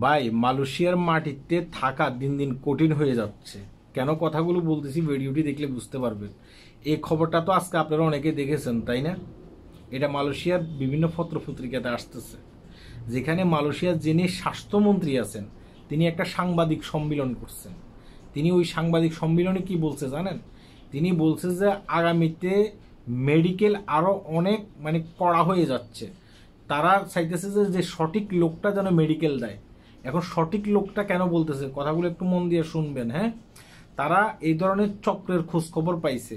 ভাই মালয়েশিয়ার মাটিতে থাকা দিন দিন কঠিন হয়ে যাচ্ছে। কেন কথাগুলো বলতেছি ভিডিওটি দেখলে বুঝতে পারবেন। এই খবরটা তো আজকে আপনারা অনেকে দেখেছেন, তাই না? এটা মালয়েশিয়ার বিভিন্ন পত্র পত্রিকাতে আসতেছে, যেখানে মালয়েশিয়ার যিনি স্বাস্থ্যমন্ত্রী আছেন তিনি একটা সাংবাদিক সম্মেলন করছেন। তিনি ওই সাংবাদিক সম্মেলনে কি বলছে জানেন? তিনি বলছে যে আগামীতে মেডিকেল আরও অনেক কড়া হয়ে যাচ্ছে। তারা চাইতেছে যে সঠিক লোকটা যেন মেডিকেল দেয়। এখন সঠিক লোকটা কেন বলতেছে, কথাগুলো একটু মন দিয়ে শুনবেন। হ্যাঁ, তারা এই ধরনের চক্রের খোঁজ খবর পাইছে।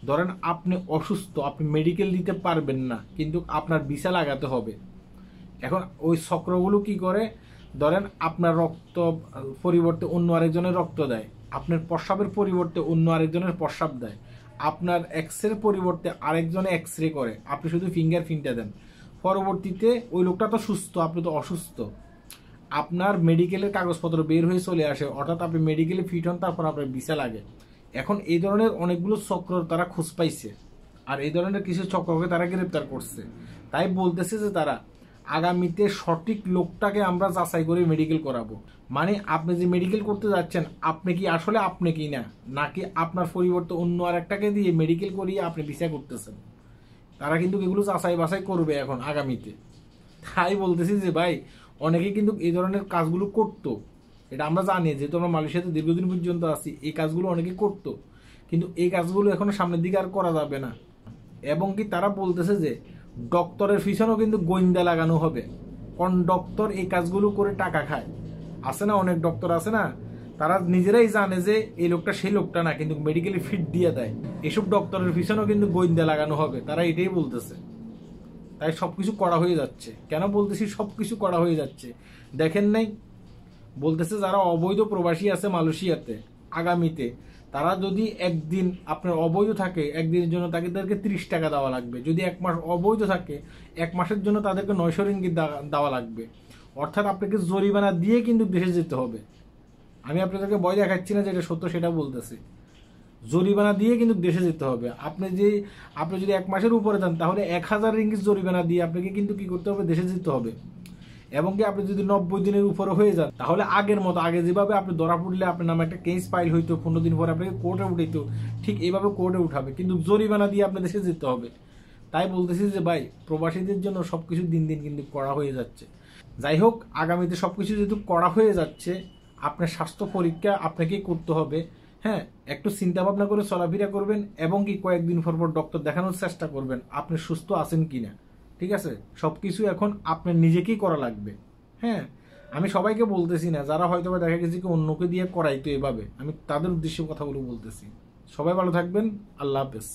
ধরেন আপনি অসুস্থ, আপনি মেডিকেল দিতে পারবেন না, কিন্তু আপনার ভিসা লাগাতে হবে। এখন ওই চক্রগুলো কি করে, ধরেন আপনার রক্ত পরিবর্তে অন্য আরেকজনের রক্ত দেয়, আপনার প্রস্রাবের পরিবর্তে অন্য আরেকজনের প্রস্রাব দেয়, আপনার এক্সরের পরিবর্তে আরেকজনে এক্সরে করে, আপনি শুধু ফিঙ্গারপ্রিন্টটা দেন। পরবর্তীতে ওই লোকটা তো সুস্থ, আপনি তো অসুস্থ, আপনার মেডিকেলের কাগজপত্র বের হয়ে চলে আসে, অর্থাৎ আপনি মেডিকেলে ফিট হন, তারপর আপনার ভিসা লাগে। এখন এই ধরনের অনেকগুলো চক্র তারা খোঁজ পাইছে, আর এই ধরনের কিছু চক্রকে তারা গ্রেপ্তার করছে। তাই বলতেছে যে তারা আগামীতে সঠিক লোকটাকে আমরা যাচাই করে মেডিকেল করাবো। মানে আপনি যে মেডিকেল করতে যাচ্ছেন, আপনি কি আসলে আপনি কি না, নাকি আপনার পরিবর্তে অন্য আর একটাকে দিয়ে মেডিকেল করিয়ে আপনি ভিসা করতেছেন। তারা কিন্তু এগুলো যাচাই বাছাই করবে এখন আগামীতে। তাই বলতেছি যে ভাই, অনেকে কিন্তু এই ধরনের কাজগুলো করতো, এটা আমরা জানি, যেহেতু আমরা মালয়েশিয়াতে দীর্ঘদিন পর্যন্ত আছি, এই কাজগুলো অনেকে করতো, কিন্তু এই কাজগুলো এখন সামনের দিকে আর করা যাবে না। এবং কি তারা বলতেছে যে ডক্টরের পিছনেও কিন্তু গোয়েন্দা লাগানো হবে। কোন ডক্টর এই কাজগুলো করে টাকা খায়, আছে না অনেক ডক্টর আছে না, তারা নিজেরাই জানে যে এই লোকটা সেই লোকটা না, কিন্তু মেডিকেলি ফিট দিয়ে দেয়। এসব ডক্টরের পিছনেও কিন্তু গোয়েন্দা লাগানো হবে, তারা এটাই বলতেছে। তাই সবকিছু করা হয়ে যাচ্ছে। কেন বলতেছি সবকিছু করা হয়ে যাচ্ছে, দেখেন নাই? বলতেছে যারা অবৈধ প্রবাসী আছে মালয়েশিয়াতে, আগামীতে তারা যদি একদিন আপনার অবৈধ থাকে, একদিনের জন্য তাদেরকে 30 টাকা দেওয়া লাগবে। যদি 1 মাস অবৈধ থাকে, 1 মাসের জন্য তাদেরকে 900 রিঙ্গিত দেওয়া লাগবে। অর্থাৎ আপনাকে জরিমানা দিয়ে কিন্তু দেশে যেতে হবে। আমি আপনাদেরকে ভয় দেখাচ্ছি না, যেটা সত্য সেটা বলতেছি। জরিমানা দিয়ে কিন্তু দেশে যেতে হবে। আপনি যদি 1 মাসের উপরে যান, তাহলে 1000 রিঙ্গিত জরিমানা দিয়ে আপনাকে কিন্তু কি করতে হবে, দেশে যেতে হবে। এবং কি আপনি যদি 90 দিনের উপরে হয়ে যান, তাহলে আগের মতো, আগে যেভাবে আপনি ধরা পড়লে আপনার নামে একটা কেস ফাইল হইতো, 15 দিন পরে আপনাকে কোর্টে উঠাইতো, ঠিক এইভাবে কোর্টে উঠাবে, কিন্তু জরিমানা দিয়ে আপনার দেশে যেতে হবে। তাই বলতেছি যে ভাই, প্রবাসীদের জন্য সবকিছু দিন দিন কিন্তু কড়া হয়ে যাচ্ছে। যাই হোক, আগামীতে সবকিছু যেহেতু কড়া হয়ে যাচ্ছে, আপনার স্বাস্থ্য পরীক্ষা আপনাকেই করতে হবে। হ্যাঁ, একটু চিন্তা ভাবনা করে চলাফেরা করবেন, এবং কি কয়েকদিন পর পর ডক্টর দেখানোর চেষ্টা করবেন আপনি সুস্থ আছেন কিনা। ঠিক আছে, সবকিছু এখন আপনার নিজেকেই করা লাগবে। হ্যাঁ, আমি সবাইকে বলতেছি না, যারা হয়তো দেখা গেছে কি অন্যকে দিয়ে করাইতো এভাবে, আমি তাদের উদ্দেশ্যে কথাগুলো বলতেছি। সবাই ভালো থাকবেন, আল্লাহ হাফেজ।